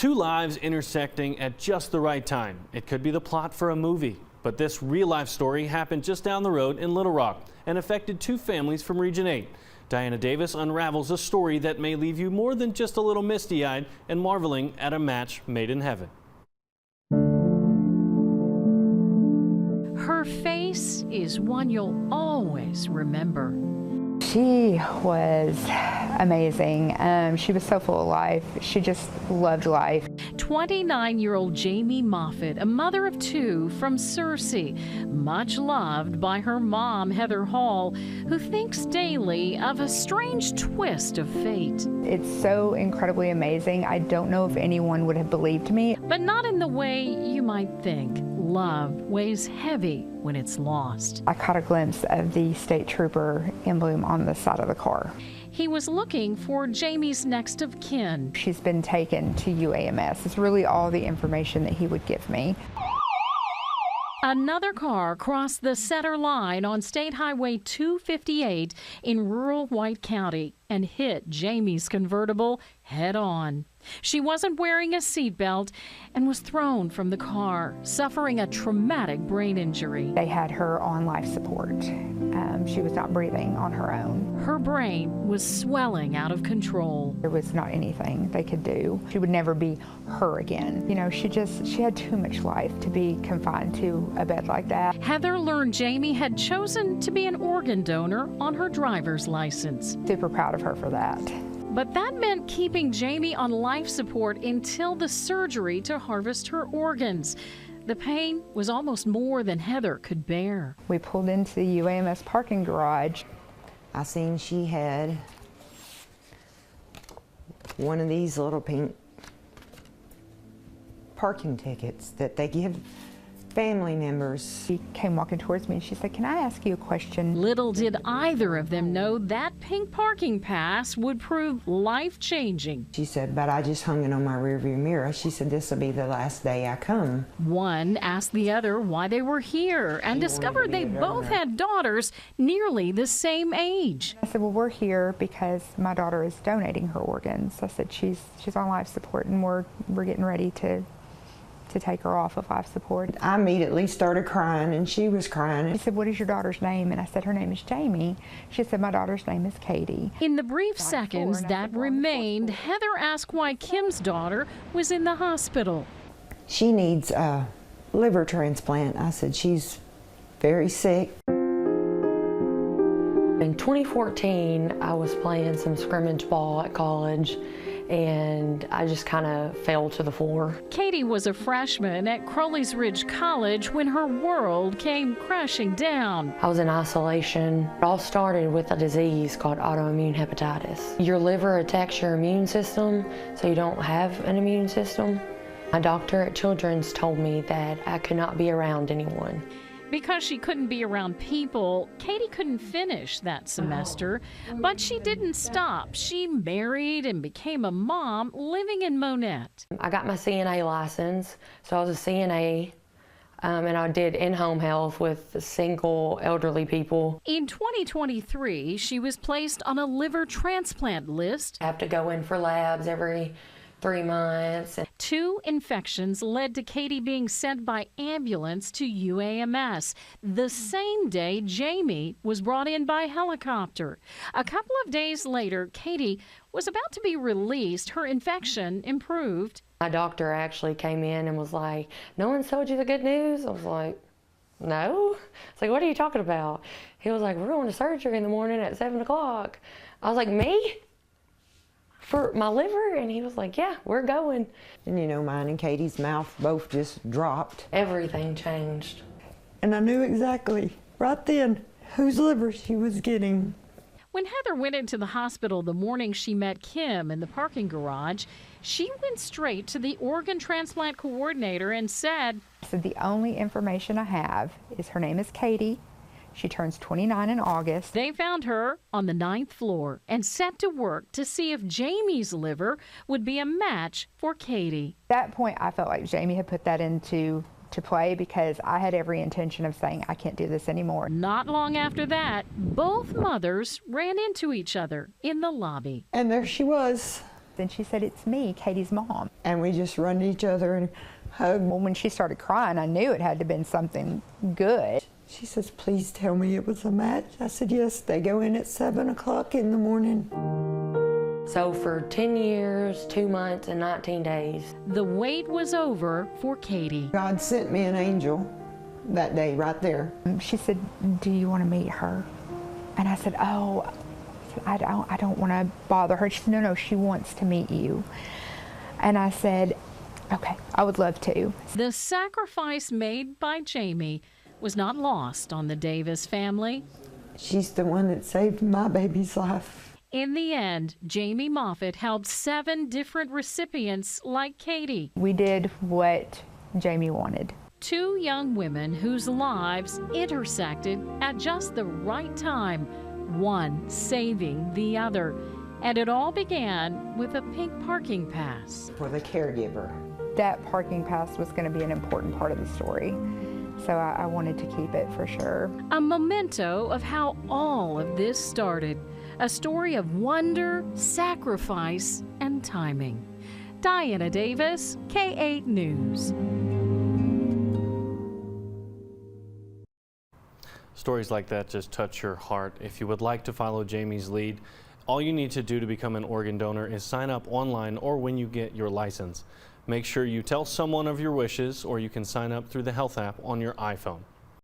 Two lives intersecting at just the right time. It could be the plot for a movie. But this real-life story happened just down the road in Little Rock and affected two families from Region 8. Diana Davis unravels a story that may leave you more than just a little misty-eyed and marveling at a match made in heaven. Her face is one you'll always remember. She was amazing. She was so full of life. She just loved life. 29-year-old Jamie Moffitt, a mother of two from Searcy, much loved by her mom, Heather Hall, who thinks daily of a strange twist of fate. It's so incredibly amazing. I don't know if anyone would have believed me. But not in the way you might think. Love weighs heavy when it's lost. I caught a glimpse of the state trooper emblem on the side of the car. He was looking for Jamie's next of kin. She's been taken to UAMS. It's really all the information that he would give me. Another car crossed the center line on State Highway 258 in rural White County and hit Jamie's convertible head on. She wasn't wearing a seatbelt and was thrown from the car, suffering a traumatic brain injury. They had her on life support. She was not breathing on her own. Her brain was swelling out of control. There was not anything they could do. She would never be her again. You know, she had too much life to be confined to a bed like that. Heather learned Jamie had chosen to be an organ donor on her driver's license. Super proud of her for that. But that meant keeping Jamie on life support until the surgery to harvest her organs. The pain was almost more than Heather could bear. We pulled into the UAMS parking garage. I seen she had one of these little pink parking tickets that they give family members. She came walking towards me and she said, "Can I ask you a question?" Little did either of them know that pink parking pass would prove life-changing. She said, "But I just hung it on my rearview mirror." She said, "This will be the last day I come." One asked the other why they were here and discovered they both had daughters nearly the same age. I said, "Well, we're here because my daughter is donating her organs." I said, she's on life support and we're getting ready to take her off of life support. I immediately started crying and she was crying. She said, "What is your daughter's name?" And I said, "Her name is Jamie." She said, "My daughter's name is Katie." In the brief seconds that remained, Heather asked why Kim's daughter was in the hospital. She needs a liver transplant. I said, "She's very sick." In 2014, I was playing some scrimmage ball at college and I just kind of fell to the floor. Katie was a freshman at Crowley's Ridge College when her world came crashing down. I was in isolation. It all started with a disease called autoimmune hepatitis. Your liver attacks your immune system, so you don't have an immune system. My doctor at Children's told me that I could not be around anyone. Because she couldn't be around people, Katie couldn't finish that semester, but she didn't stop. She married and became a mom living in Monette. I got my CNA license, so I was a CNA, and I did in-home health with single elderly people. In 2023, she was placed on a liver transplant list. I have to go in for labs every 3 months. 2 infections led to Katie being sent by ambulance to UAMS. The same day, Jamie was brought in by helicopter. A couple of days later, Katie was about to be released. Her infection improved. My doctor actually came in and was like, "No one's told you the good news?" I was like, "No." It's like, "What are you talking about?" He was like, "We're going to surgery in the morning at 7 o'clock. I was like, "Me? For my liver?" And he was like, "Yeah, we're going." And you know, mine and Katie's mouth both just dropped. Everything changed. And I knew exactly right then whose liver she was getting. When Heather went into the hospital the morning she met Kim in the parking garage, she went straight to the organ transplant coordinator and said, "The only information I have is her name is Katie. She turns 29 in August." They found her on the 9th floor and set to work to see if Jamie's liver would be a match for Katie. At that point, I felt like Jamie had put that into play because I had every intention of saying, "I can't do this anymore." Not long after that, both mothers ran into each other in the lobby. And there she was, Then she said, it's me, Katie's mom. And we just run to each other and hug. Well, when she started crying, I knew it had to have been something good. She says, please tell me it was a match. I said, yes, they go in at 7 o'clock in the morning. So for 10 years, 2 months, and 19 days. The wait was over for Katie. God sent me an angel that day right there. She said, do you want to meet her? And I said, oh, I don't want to bother her. She said, no, she wants to meet you. And I said, okay, I would love to. The sacrifice made by Jamie was not lost on the Davis family. She's the one that saved my baby's life. In the end, Jamie Moffitt helped 7 different recipients like Katie. We did what Jamie wanted. 2 young women whose lives intersected at just the right time, one saving the other. And it all began with a pink parking pass. For the caregiver. That parking pass was going to be an important part of the story, so I wanted to keep it for sure. A memento of how all of this started. A story of wonder, sacrifice, and timing. Diana Davis, K8 News. Stories like that just touch your heart. If you would like to follow Jamie's lead, all you need to do to become an organ donor is sign up online or when you get your license. Make sure you tell someone of your wishes, or you can sign up through the Health app on your iPhone.